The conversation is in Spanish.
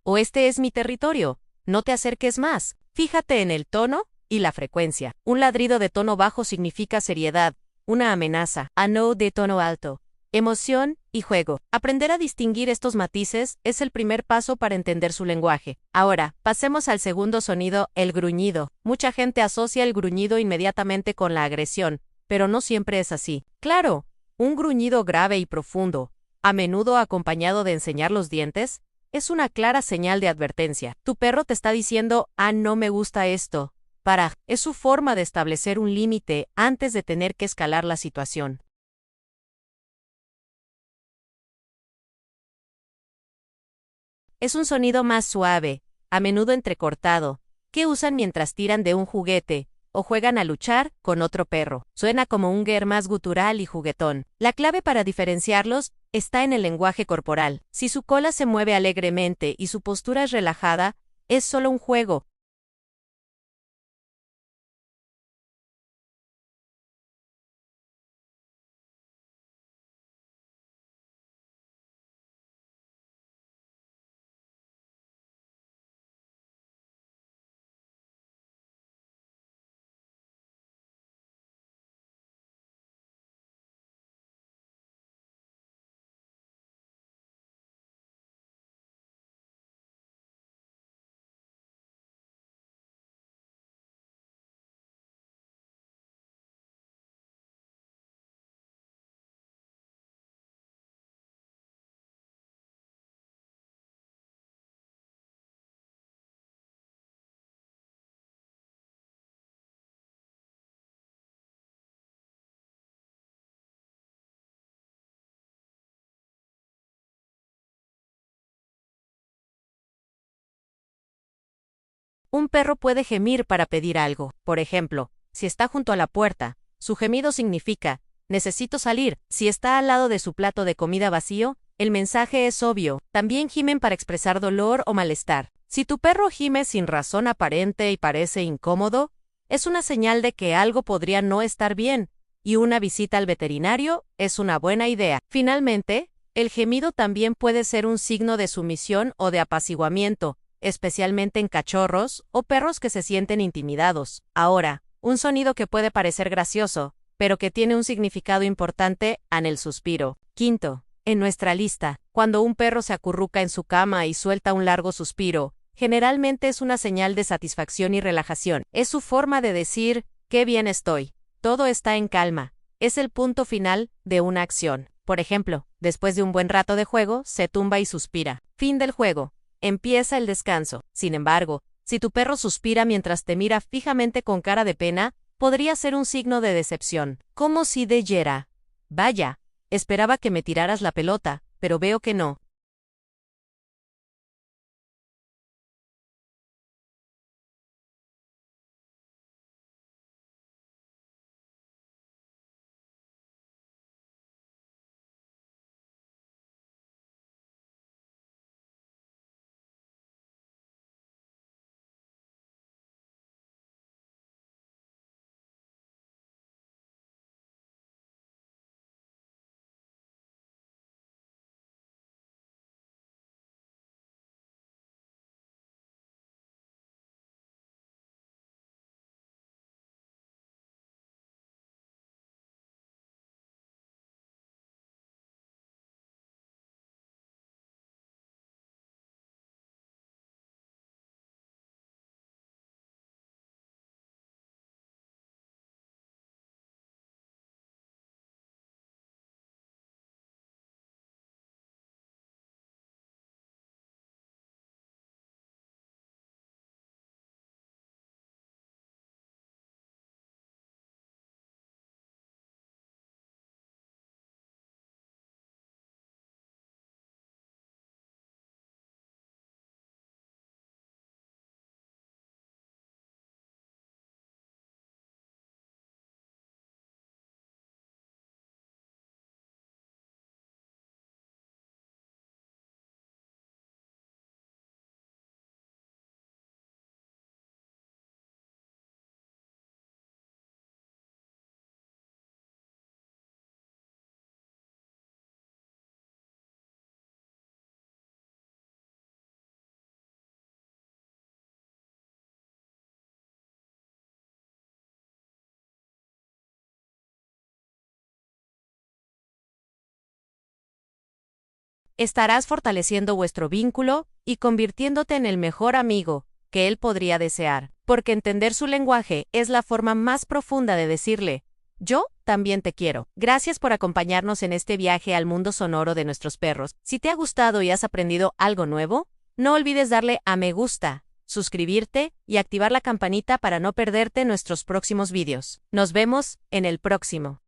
o este es mi territorio, no te acerques más. Fíjate en el tono y la frecuencia. Un ladrido de tono bajo significa seriedad, una amenaza. A no de tono alto, emoción y juego. Aprender a distinguir estos matices es el primer paso para entender su lenguaje. Ahora, pasemos al segundo sonido, el gruñido. Mucha gente asocia el gruñido inmediatamente con la agresión, pero no siempre es así. Claro, un gruñido grave y profundo, a menudo acompañado de enseñar los dientes, es una clara señal de advertencia. Tu perro te está diciendo, no me gusta esto. Es su forma de establecer un límite antes de tener que escalar la situación. Es un sonido más suave, a menudo entrecortado, que usan mientras tiran de un juguete o juegan a luchar con otro perro. Suena como un guer más gutural y juguetón. La clave para diferenciarlos está en el lenguaje corporal. Si su cola se mueve alegremente y su postura es relajada, es solo un juego. Un perro puede gemir para pedir algo. Por ejemplo, si está junto a la puerta, su gemido significa, necesito salir. Si está al lado de su plato de comida vacío, el mensaje es obvio. También gimen para expresar dolor o malestar. Si tu perro gime sin razón aparente y parece incómodo, es una señal de que algo podría no estar bien, y una visita al veterinario es una buena idea. Finalmente, el gemido también puede ser un signo de sumisión o de apaciguamiento, especialmente en cachorros o perros que se sienten intimidados. Ahora, un sonido que puede parecer gracioso, pero que tiene un significado importante, en el suspiro. Quinto, en nuestra lista, cuando un perro se acurruca en su cama y suelta un largo suspiro, generalmente es una señal de satisfacción y relajación. Es su forma de decir, qué bien estoy. Todo está en calma. Es el punto final de una acción. Por ejemplo, después de un buen rato de juego, se tumba y suspira. Fin del juego. Empieza el descanso. Sin embargo, si tu perro suspira mientras te mira fijamente con cara de pena, podría ser un signo de decepción. Como si dijera, vaya, esperaba que me tiraras la pelota, pero veo que no. Estarás fortaleciendo vuestro vínculo y convirtiéndote en el mejor amigo que él podría desear, porque entender su lenguaje es la forma más profunda de decirle, yo también te quiero. Gracias por acompañarnos en este viaje al mundo sonoro de nuestros perros. Si te ha gustado y has aprendido algo nuevo, no olvides darle a me gusta, suscribirte y activar la campanita para no perderte nuestros próximos vídeos. Nos vemos en el próximo.